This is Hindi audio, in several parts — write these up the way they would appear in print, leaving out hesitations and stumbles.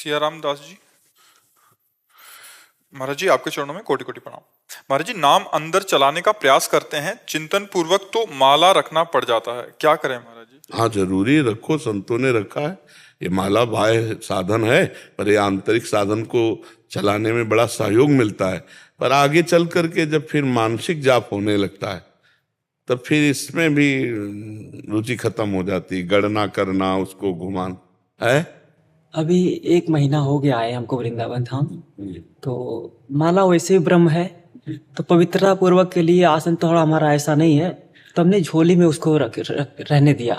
सियाराम दास जी। महाराज जी, आपके चरणों में कोटि कोटि प्रणाम। महाराज जी, नाम अंदर चलाने का प्रयास करते हैं, चिंतन पूर्वक तो माला रखना पड़ जाता है, क्या करें महाराज जी? हाँ, जरूरी रखो, संतों ने रखा है। ये माला बाह्य साधन है, पर ये आंतरिक साधन को चलाने में बड़ा सहयोग मिलता है। पर आगे चल करके जब फिर मानसिक जाप होने लगता है, तब फिर इसमें भी रुचि खत्म हो जाती, गणना करना, उसको घुमाना है। अभी 1 महीना हो गया है हमको वृंदावन धाम। तो माला वैसे भी ब्रह्म है, तो पवित्रता पूर्वक के लिए आसन थोड़ा हमारा ऐसा नहीं है, तो हमने झोली में उसको रहने दिया।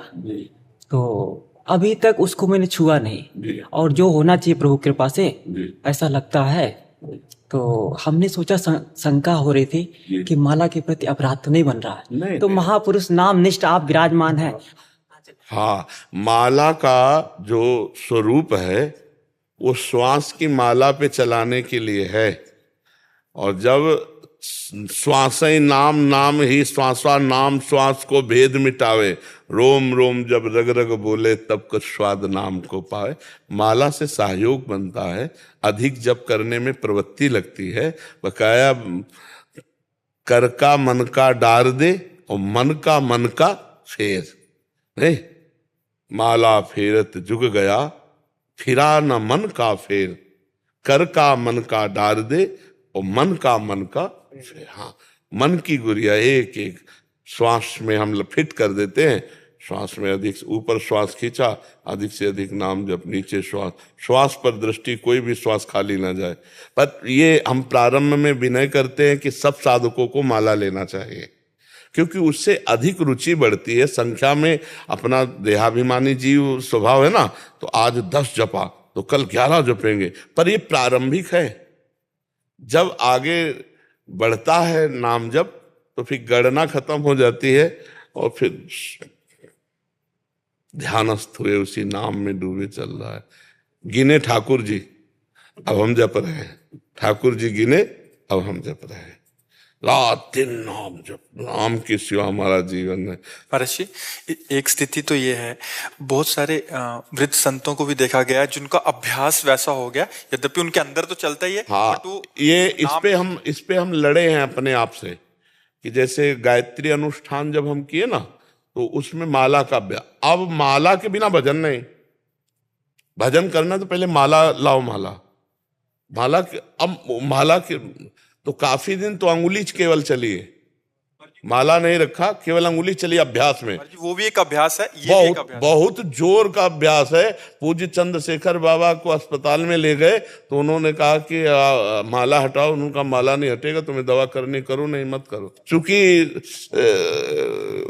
तो अभी तक उसको मैंने छुआ नहीं, और जो होना चाहिए प्रभु कृपा से ऐसा लगता है। तो हमने सोचा, शंका हो रही थी कि माला के प्रति अपराध तो नहीं बन रहा है। तो महापुरुष नाम निष्ठ आप विराजमान है। हाँ, माला का जो स्वरूप है वो श्वास की माला पे चलाने के लिए है। और जब श्वास ही नाम, नाम ही श्वासा, नाम श्वास को भेद मिटावे, रोम रोम जब रग रग बोले तब कुछ स्वाद नाम को पाए। माला से सहयोग बनता है, अधिक जप करने में प्रवृत्ति लगती है। बकाया कर का मन का डार दे और मन का फेर नहीं। माला फेरत जुग गया, फिरा न मन का फेर। कर का मन का डार दे और मन का फेर। हाँ, मन की गुड़िया एक एक श्वास में हम फिट कर देते हैं। श्वास में अधिक ऊपर श्वास खींचा, अधिक से अधिक नाम जब, नीचे श्वास, श्वास पर दृष्टि, कोई भी श्वास खाली ना जाए। पर ये हम प्रारंभ में विनय करते हैं कि सब साधकों को माला लेना चाहिए, क्योंकि उससे अधिक रुचि बढ़ती है। संख्या में अपना देहाभिमानी जीव स्वभाव है ना, तो आज 10 जपा तो कल 11 जपेंगे, पर ये प्रारंभिक है। जब आगे बढ़ता है नाम जप, तो फिर गणना खत्म हो जाती है और फिर ध्यानस्थ हुए उसी नाम में डूबे चल रहा है। गिने ठाकुर जी, अब हम जप रहे हैं। ठाकुर जी गिने, अब हम जप रहे हैं। रात दिन नाम जप, नाम की सिवा हमारा जीवन है। महाराज जी, एक स्थिति तो ये है, बहुत सारे वृद्ध संतों को भी देखा गया है जिनका अभ्यास वैसा हो गया, यद्यपि उनके अंदर तो चलता ही है। हाँ, ये इस पे हम लड़े हैं अपने आप से कि जैसे गायत्री अनुष्ठान जब हम किए ना, तो उसमें माला का अभ्यास। अब माला के बिना भजन नहीं। भजन करना तो पहले माला लाओ। माला के तो काफी दिन तो अंगुली केवल चली है, माला नहीं रखा, केवल अंगुली चली अभ्यास में। वो भी एक अभ्यास है, ये भी एक अभ्यास है। बहुत जोर का अभ्यास है। पूज्य चंद्रशेखर बाबा को अस्पताल में ले गए तो उन्होंने कहा कि माला हटाओ। उनका माला नहीं हटेगा, तुम्हें दवा करनी करो, नहीं मत करो। चूंकि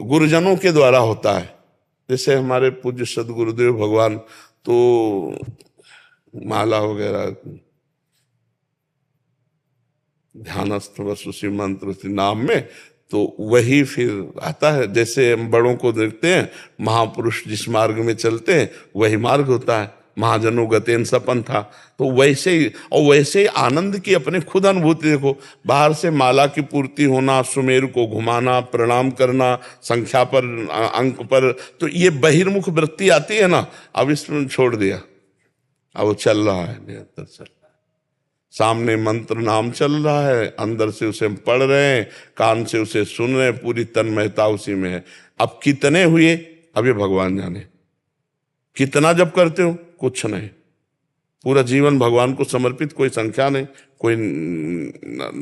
गुरुजनों के द्वारा होता है, जैसे हमारे पूज्य सदगुरुदेव भगवान, तो माला वगैरह ध्यानस्थ बस उसी मंत्र उसी नाम में, तो वही फिर आता है। जैसे हम बड़ों को देखते हैं, महापुरुष जिस मार्ग में चलते हैं वही मार्ग होता है। महाजनों गतेन सपन था, तो वैसे ही, और वैसे ही आनंद की अपने खुद अनुभूति देखो। बाहर से माला की पूर्ति होना, सुमेरु को घुमाना, प्रणाम करना, संख्या पर, अंक पर, तो ये बहिर्मुख वृत्ति आती है ना, अब इसमें छोड़ दिया। अब वो चल रहा है, निरंतर चल रहा है। सामने मंत्र नाम चल रहा है, अंदर से उसे हम पढ़ रहे हैं, कान से उसे सुन रहे हैं, पूरी तन्मयता उसी में है। अब कितने हुए, अब ये भगवान जाने। कितना जप करते हो, कुछ नहीं। पूरा जीवन भगवान को समर्पित, कोई संख्या नहीं, कोई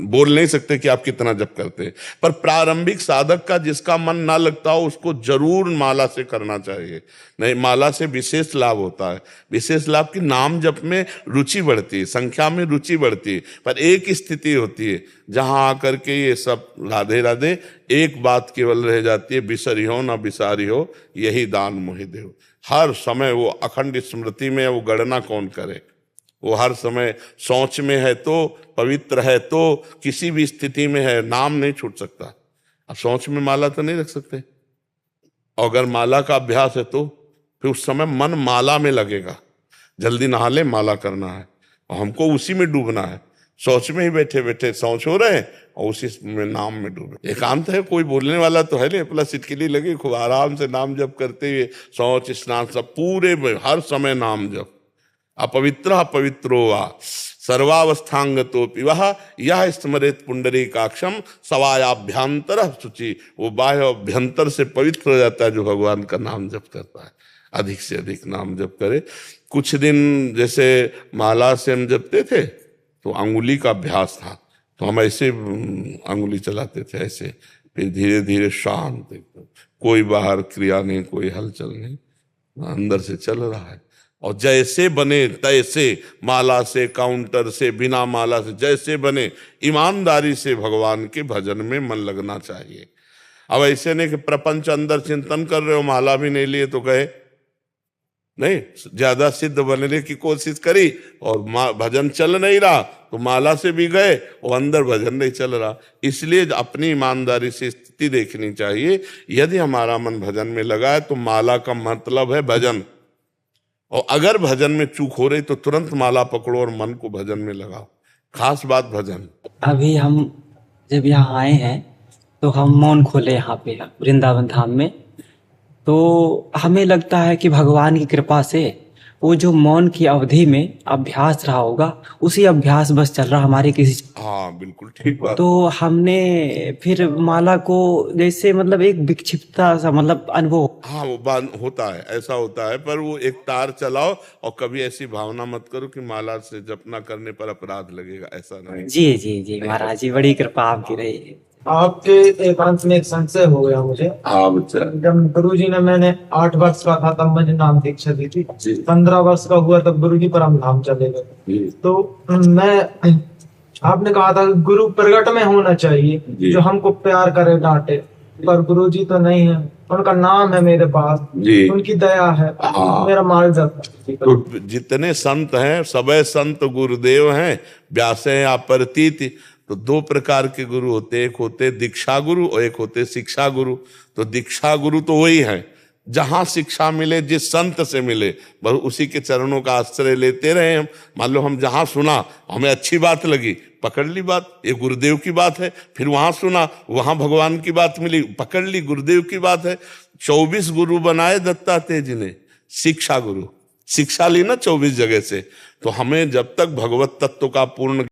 बोल नहीं सकते कि आप कितना जप करते हैं। पर प्रारंभिक साधक का जिसका मन ना लगता हो, उसको जरूर माला से करना चाहिए। नहीं, माला से विशेष लाभ होता है। विशेष लाभ की नाम जप में रुचि बढ़ती है, संख्या में रुचि बढ़ती है। पर एक स्थिति होती है जहां आकर के ये सब राधे राधे, एक बात केवल रह जाती है, बिसरी हो ना बिसारी हो, यही दान मोहि देव। हर समय वो अखंड स्मृति में, वो गणना कौन करे। वो हर समय सोच में है, तो पवित्र है, तो किसी भी स्थिति में है, नाम नहीं छूट सकता। अब सोच में माला तो नहीं रख सकते, और अगर माला का अभ्यास है तो फिर उस समय मन माला में लगेगा। जल्दी नहा ले, माला करना है, और हमको उसी में डूबना है। सोच में ही बैठे बैठे सोच हो रहे हैं और उसी में नाम में डूबे। एकांत है, कोई बोलने वाला तो है नहीं, अपना सिटकिली लगी, खूब आराम से नाम जप करते हुए, सोच स्नान सब पूरे हर समय नाम जप। अपवित्र पवित्रो वा सर्वावस्थांगतोपि वह यह स्मरेत पुंडरीकाक्षम सवायाभ्यंतर शुचि। वो बाह्य अभ्यंतर से पवित्र हो जाता है जो भगवान का नाम जप करता है, अधिक से अधिक नाम जप करे। कुछ दिन जैसे माला से हम जपते थे तो अंगुली का अभ्यास था, तो हम ऐसे अंगुली चलाते थे ऐसे, फिर धीरे धीरे शांत एकदम, कोई बाहर क्रिया नहीं, कोई हलचल नहीं, अंदर से चल रहा है। और जैसे बने तैसे, माला से, काउंटर से, बिना माला से, जैसे बने, ईमानदारी से भगवान के भजन में मन लगना चाहिए। अब ऐसे नहीं कि प्रपंच अंदर चिंतन कर रहे हो, माला भी नहीं लिए तो गए नहीं, ज्यादा सिद्ध बनने की कोशिश करी और भजन चल नहीं रहा तो माला से भी गए और अंदर भजन नहीं चल रहा। इसलिए अपनी ईमानदारी से स्थिति देखनी चाहिए। यदि हमारा मन भजन में लगा है तो माला का मतलब है भजन, और अगर भजन में चूक हो रही तो तुरंत माला पकड़ो और मन को भजन में लगाओ। खास बात भजन। अभी हम जब यहाँ आए हैं तो हम मौन खोले यहाँ पे वृंदावन धाम में, तो हमें लगता है कि भगवान की कृपा से वो जो मौन की अवधि में अभ्यास रहा होगा, उसी अभ्यास बस चल रहा हमारे किसी। हाँ बिल्कुल ठीक बात। तो हमने फिर माला को जैसे मतलब एक विक्षिप्तता सा मतलब अनुभव। हाँ वो बात होता है, ऐसा होता है, पर वो एक तार चलाओ और कभी ऐसी भावना मत करो कि माला से जपना करने पर अपराध लगेगा, ऐसा नहीं। जी जी जी महाराज जी, बड़ी कृपा आपकी रही। आपके एकांत में एक संशय हो गया मुझे। हाँ बच्चा। जब गुरुजी ने, मैंने 8 वर्ष का था तब मुझे नाम दीक्षा दी थी, 15 वर्ष का हुआ तब गुरुजी परम धाम चले गए। तो मैं, आपने कहा था गुरु प्रगट में होना चाहिए जो हमको प्यार करे डांटे, पर गुरुजी तो नहीं है, उनका नाम है मेरे पास, उनकी दया है, मेरा माल जप। तो जितने संत हैं सबे संत गुरुदेव हैं, व्यास हैं अपरतीत। तो 2 प्रकार के गुरु होते, एक होते दीक्षा गुरु और एक होते शिक्षा गुरु। तो दीक्षा गुरु तो वही है, जहां शिक्षा मिले, जिस संत से मिले बस उसी के चरणों का आश्रय लेते रहे हम। मान लो हम जहां सुना, हमें अच्छी बात लगी, पकड़ ली बात, ये गुरुदेव की बात है। फिर वहां सुना, वहां भगवान की बात मिली, पकड़ ली, गुरुदेव की बात है। 24 गुरु बनाए दत्तात्रेय जी ने, शिक्षा गुरु, शिक्षा ली ना 24 जगह से। तो हमें जब तक भगवत तत्व का पूर्ण